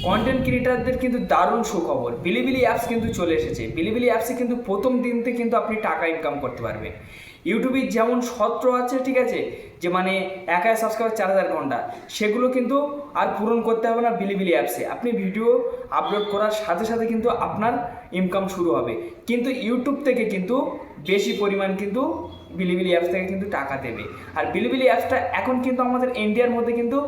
Content ক্রিয়েটারদের কিন্তু দারুণ সুখবর, বিলিবিলি অ্যাপস কিন্তু চলে এসেছে। বিলিবিলি অ্যাপসে কিন্তু প্রথম দিনতে কিন্তু আপনি টাকা ইনকাম করতে পারবেন। ইউটিউবের যেমন সত্র আছে, ঠিক আছে, যে মানে 1000 সাবস্ক্রাইবার 4000 ঘন্টা, সেগুলো কিন্তু আর পূরণ করতে হবে না বিলিবিলি অ্যাপসে। আপনি ভিডিও আপলোড করার সাথে সাথে কিন্তু আপনার ইনকাম শুরু হবে। কিন্তু ইউটিউব থেকে কিন্তু বেশি পরিমাণ কিন্তু বিলিবিলি অ্যাপস থেকে কিন্তু টাকা দেবে। আর বিলিবিলি অ্যাপসটা এখন কিন্তু আমাদের ইন্ডিয়ার মধ্যে কিন্তু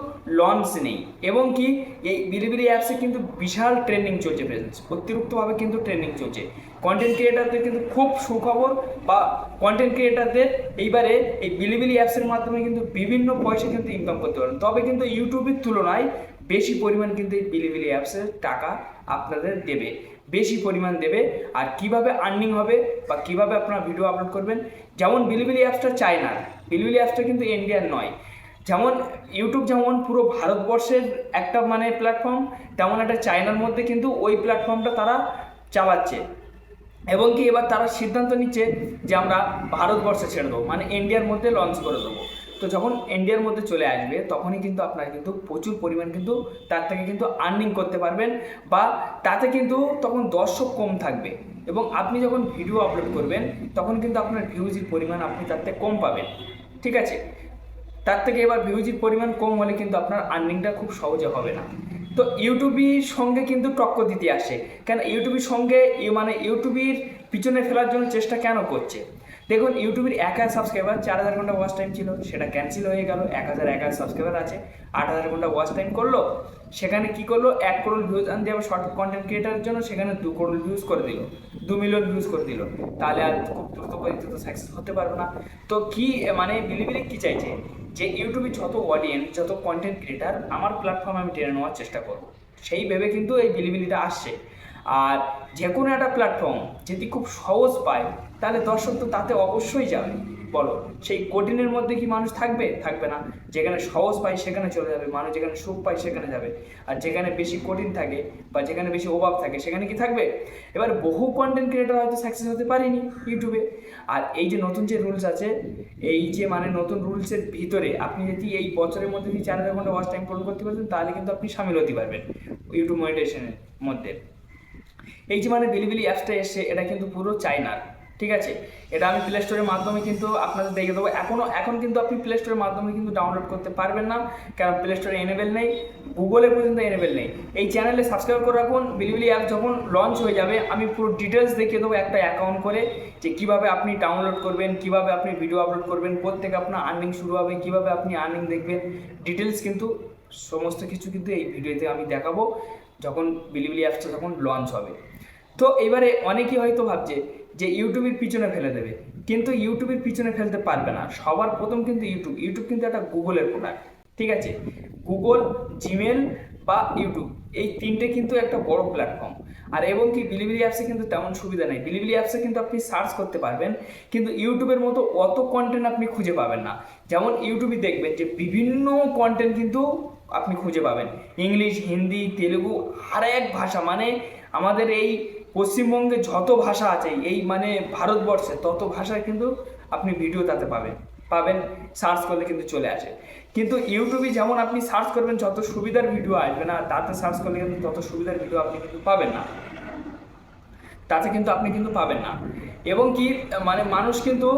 লঞ্চ নেই, এবং কি এই বিলিবিলি অ্যাপসে কিন্তু বিশাল ট্রেন্ডিং চলছে, ফ্রেন্ডস, অতিরিক্তভাবে কিন্তু ট্রেন্ডিং চলছে। কন্টেন্ট ক্রিয়েটারদের কিন্তু খুব সুখবর, বা কন্টেন্ট ক্রিয়েটারদের এইবারে এই বিলিবিলি অ্যাপসের মাধ্যমে কিন্তু বিভিন্ন পয়সা কিন্তু ইনকাম করতে পারেন। তবে কিন্তু ইউটিউবের তুলনায় বেশি পরিমাণ কিন্তু এই বিলিবিলি অ্যাপসের টাকা আপনাদের দেবে, বেশি পরিমাণ দেবে। আর কিভাবে আর্নিং হবে বা কিভাবে আপনারা ভিডিও আপলোড করবেন, যেমন বিলিবিলি অ্যাপসটা চায়নার, বিলিবিলি অ্যাপসটা কিন্তু ইন্ডিয়ার নয়। যেমন ইউটিউব যেমন পুরো ভারতবর্ষের একটা মানে প্ল্যাটফর্ম, তেমন একটা চায়নার মধ্যে কিন্তু ওই প্ল্যাটফর্মটা তারা চালাচ্ছে। এবং কি এবার তারা সিদ্ধান্ত নিচ্ছে যে আমরা ভারতবর্ষে ছেড়ে দেবো, মানে ইন্ডিয়ার মধ্যে লঞ্চ করে দেবো। তো যখন ইন্ডিয়ার মধ্যে চলে আসবে তখনই কিন্তু আপনারা কিন্তু প্রচুর পরিমাণ কিন্তু তার থেকে কিন্তু আর্নিং করতে পারবেন, বা তাতে কিন্তু তখন দর্শক কম থাকবে, এবং আপনি যখন ভিডিও আপলোড করবেন তখন কিন্তু আপনার ভিউজের পরিমাণ আপনি তার থেকে কম পাবেন, ঠিক আছে। তার থেকে এবার ভিউজের পরিমাণ কম হলে কিন্তু আপনার আর্নিংটা খুব সহজে হবে না। তো ইউটিউবের সঙ্গে কিন্তু টক্কর দিতে আসে, কেন ইউটিউবের সঙ্গে মানে ইউটিউবের পিছনে ফেলার জন্য চেষ্টা কেন করছে। দেখুন, ইউটিউবের 1000 সাবস্ক্রাইবার 4000 ঘন্টা ওয়াচ টাইম ছিল, সেটা ক্যান্সেল হয়ে গেল। 1000 সাবস্ক্রাইবার আছে, 8000 ঘন্টা ওয়াচ টাইম করলো, সেখানে কি করলো 1 করোড় ভিউজ আনতে হবে শর্ট কন্টেন্ট ক্রিয়েটারের জন্য, সেখানে 2 করোড় ভিউজ করে দিল, 2 মিলিয়ন ভিউজ করে দিল। তাহলে আর খুব দ্রুত গতিতে তো সাকসেস হতে পারবে না। তো কি মানে বিলিবিলি কি চাইছে, যে ইউটিউবে যত অডিয়েন্স, যত কন্টেন্ট ক্রিয়েটার আমার প্ল্যাটফর্মে আমি টেনে নেওয়ার চেষ্টা করবো, সেই ভেবে কিন্তু এই বিলিবিলিটা আসছে। আর যে কোনো একটা প্ল্যাটফর্ম যদি খুব সহজ পায়, তাহলে দর্শক তো তাতে অবশ্যই যাবে। বলো, সেই কঠিনের মধ্যে কি মানুষ থাকবে? থাকবে না। যেখানে সহজ পায় সেখানে চলে যাবে মানুষ, যেখানে সুখ পায় সেখানে যাবে। আর যেখানে বেশি কঠিন থাকে বা যেখানে বেশি অভাব থাকে সেখানে কি থাকবে? এবার বহু কন্টেন্ট ক্রিয়েটার হয়তো সাকসেস হতে পারেনি ইউটিউবে। আর এই যে নতুন যে রুলস আছে, এই যে মানে নতুন রুলসের ভিতরে আপনি যদি এই বছরের মধ্যে যদি 4000 ঘন্টা ওয়াচ টাইম পূরণ করতে পারবেন, তাহলে কিন্তু আপনি সামিল হতে পারবেন ইউটিউব মনিটাইজেশনের মধ্যে। এই যে মানে বিলিবিলি অ্যাপসটা এসছে, এটা কিন্তু পুরো চায়নার, ঠিক আছে। এটা আমি প্লে স্টোরের মাধ্যমে কিন্তু আপনাদের দেখে দেবো। এখন কিন্তু আপনি প্লে স্টোরের মাধ্যমে কিন্তু ডাউনলোড করতে পারবেন না, কারণ প্লে স্টোরে এনেবেল নেই, গুগলে পর্যন্ত এনেবেল নেই। এই চ্যানেলে সাবস্ক্রাইব করে রাখুন। বিলিবিলি অ্যাপ যখন লঞ্চ হয়ে যাবে আমি পুরো ডিটেলস দেখিয়ে দেবো একটা অ্যাকাউন্ট করে, যে কীভাবে আপনি ডাউনলোড করবেন, কীভাবে আপনি ভিডিও আপলোড করবেন, কোত্থেকে আপনার আর্নিং শুরু হবে, কীভাবে আপনি আর্নিং দেখবেন, ডিটেলস কিন্তু সমস্ত কিছু কিন্তু এই ভিডিওতে আমি দেখাবো যখন বিলিবিলি অ্যাপসটা যখন লঞ্চ হবে। তো এবারে অনেকেই হয়তো ভাবছে যে ইউটিউবের পিছনে ফেলে দেবে, কিন্তু ইউটিউবের পিছনে ফেলতে পারবে না। সবার প্রথম কিন্তু ইউটিউব কিন্তু একটা গুগলের প্রোডাক্ট, ঠিক আছে। গুগল, জিমেল বা ইউটিউব, এই তিনটে কিন্তু একটা বড় প্ল্যাটফর্ম। আর এবং কি বিলিবিলি অ্যাপসে কিন্তু তেমন সুবিধা নেই। বিলিবিলি অ্যাপসে কিন্তু আপনি সার্চ করতে পারবেন, কিন্তু ইউটিউবের মতো অত কন্টেন্ট আপনি খুঁজে পাবেন না। যেমন ইউটিউবে দেখবেন যে বিভিন্ন কন্টেন্ট কিন্তু আপনি খুঁজে পাবেন, ইংলিশ, হিন্দি, তেলেগু, আর এক ভাষা, মানে আমাদের এই পশ্চিমবঙ্গে যত ভাষা আছে এই মানে ভারতবর্ষে তত ভাষায় কিন্তু আপনি ভিডিও তাতে পাবেন সার্চ করলে কিন্তু চলে আসে। কিন্তু ইউটিউবে যেমন আপনি সার্চ করবেন যত সুবিধার ভিডিও আসবে না, তাতে সার্চ করলে কিন্তু তত সুবিধার ভিডিও আপনি কিন্তু পাবেন না, তাতে কিন্তু আপনি কিন্তু পাবেন না। এবং কি মানে মানুষ কিন্তু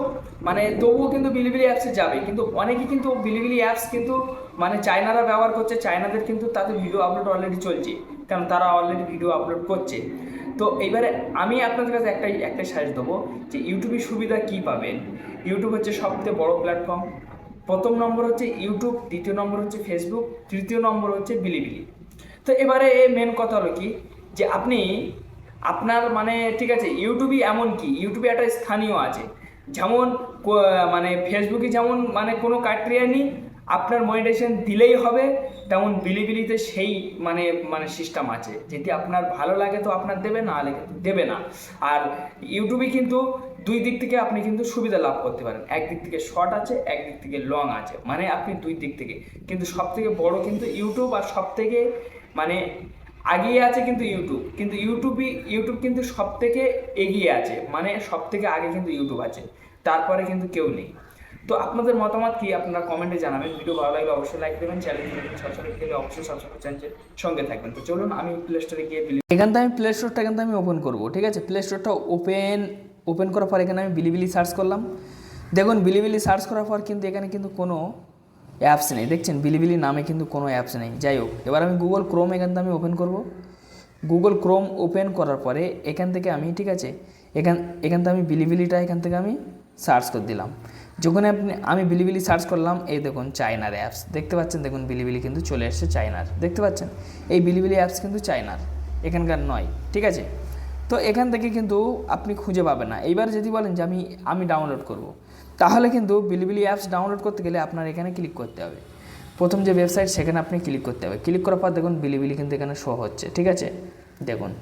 মানে তবুও কিন্তু বিলিবিলি অ্যাপসে যাবে, কিন্তু অনেকে কিন্তু বিলিবিলি অ্যাপস কিন্তু মানে চায়নারা ব্যবহার করছে, চায়নাদের কিন্তু তাদের ভিডিও আপলোড অলরেডি চলছে, কারণ তারা অলরেডি ভিডিও আপলোড করছে। তো এইবারে আমি আপনাদের কাছে একটাই সাজেস্ট দেবো, যে ইউটিউবের সুবিধা কী পাবেন। ইউটিউব হচ্ছে সবথেকে বড় প্ল্যাটফর্ম। প্রথম নম্বর হচ্ছে ইউটিউব, দ্বিতীয় নম্বর হচ্ছে ফেসবুক, তৃতীয় নম্বর হচ্ছে বিলিবিলি। তো এবারে মেন কথা হলো কি, যে আপনি আপনার মানে ঠিক আছে, ইউটিউবই এমন কি ইউটিউবে একটা স্থানীয় আছে, যেমন মানে ফেসবুকে যেমন মানে কোনো ক্রাইটেরিয়া নেই, আপনার মনিটাইজেশন দিলেই হবে, তেমন বিলিবিলিতে সেই মানে মানে সিস্টেম আছে, যেটি আপনার ভালো লাগে তো আপনার দেবে, না হলে কিন্তু দেবে না। আর ইউটিউবে কিন্তু দুই দিক থেকে আপনি কিন্তু সুবিধা লাভ করতে পারেন, একদিক থেকে শর্ট আছে, একদিক থেকে লং আছে, মানে আপনি দুই দিক থেকে। কিন্তু সব থেকে বড় কিন্তু ইউটিউব, আর সব থেকে মানে এগিয়ে আছে কিন্তু ইউটিউব। কিন্তু ইউটিউব কিন্তু সব থেকে এগিয়ে আছে, মানে সব থেকে আগে কিন্তু ইউটিউব আছে, তারপরে কিন্তু কেউ নেই। তো আপনাদের মতামত কি আপনারা কমেন্টে জানাবেন। ভিডিও ভালো লাগলে অবশ্যই লাইক দেবেন, চ্যানেল সাবস্ক্রাইব করলে অবশ্যই সাবস্ক্রাইব চ্যানেলের সঙ্গে থাকবেন। তো চলুন আমি প্লে স্টোরে গিয়ে এখান থেকে আমি প্লে স্টোরটা এখান থেকে আমি ওপেন করবো, ঠিক আছে। প্লে স্টোরটা ওপেন করার পর এখানে আমি বিলিবিলি সার্চ করলাম। দেখুন বিলিবিলি সার্চ করার পর কিন্তু এখানে কিন্তু কোনো অ্যাপস নেই, দেখছেন বিলিবিলি নামে কিন্তু কোনো অ্যাপস নেই। যাই হোক, এবার আমি গুগল ক্রোম এখান থেকে আমি ওপেন করব। গুগল ক্রোম ওপেন করার পরে এখান থেকে আমি, ঠিক আছে, এখান থেকে আমি বিলিবিলিটা এখান থেকে আমি সার্চ করে দিলাম। যখন আমি বিলিবিলি সার্চ করলাম, এই দেখুন চায়নার অ্যাপস দেখতে পাচ্ছেন, দেখুন বিলিবিলি কিন্তু চলে এসেছে চায়নার, দেখতে পাচ্ছেন এই বিলিবিলি অ্যাপস কিন্তু চায়নার, এখানকার নয়, ঠিক আছে। তো এখান থেকে কিন্তু আপনি খুঁজে পাবেন না। এইবার যদি বলেন যে আমি ডাউনলোড করব, তাহলে কিন্তু বিলিবিলি অ্যাপস ডাউনলোড করতে গেলে আপনার এখানে ক্লিক করতে হবে। প্রথম যে ওয়েবসাইট সেখানে আপনি ক্লিক করতে হবে। ক্লিক করার পর দেখুন বিলিবিলি কিন্তু এখানে শো হচ্ছে, ঠিক আছে, দেখুন।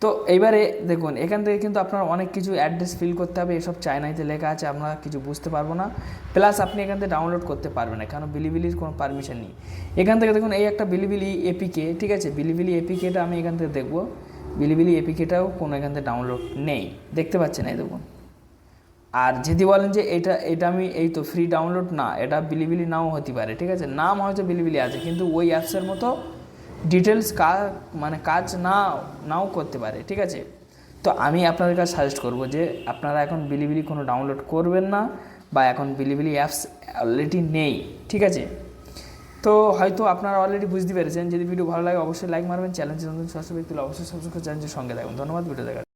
তো এইবারে দেখুন এখান থেকে কিন্তু আপনার অনেক কিছু অ্যাড্রেস ফিল করতে হবে, এসব চায়নাতে লেখা আছে, আমরা কিছু বুঝতে পারবো না। প্লাস আপনি এখান থেকে ডাউনলোড করতে পারবেন না, কারণ বিলিবিলির কোনো পারমিশন নেই। এখান থেকে দেখুন এই একটা বিলিবিলি এপিকে, ঠিক আছে, বিলিবিলি এপিকেটা আমি এখান থেকে দেখবো। বিলিবিলি এপিকেটাও কোনো এখান থেকে ডাউনলোড নেই, দেখতে পাচ্ছেন এই দেখুন। আর যদি বলেন যে এটা আমি এই তো ফ্রি ডাউনলোড না, এটা বিলিবিলি নাও হতে পারে, ঠিক আছে, নাম হয়তো বিলিবিলি আছে কিন্তু ওই অ্যাপসের মতো ডিটেলস কাজ নাও করতে পারে, ঠিক আছে। তো আমি আপনাদের কাছে সাজেস্ট করব যে আপনারা এখন বিলিবিলি কোনো ডাউনলোড করবেন না, বা এখন বিলিবিলি অ্যাপস অলরেডি নেই, ঠিক আছে। তো হয়তো আপনারা অলরেডি বুঝতে পেরেছেন। যদি ভিডিও ভালো লাগে অবশ্যই লাইক মারবেন, চ্যানেল সাবস্ক্রাইব করলে অবশ্যই সাবস্ক্রাইব করে চ্যানেলের সঙ্গে থাকবেন। ধন্যবাদ ভিডিও দেখার।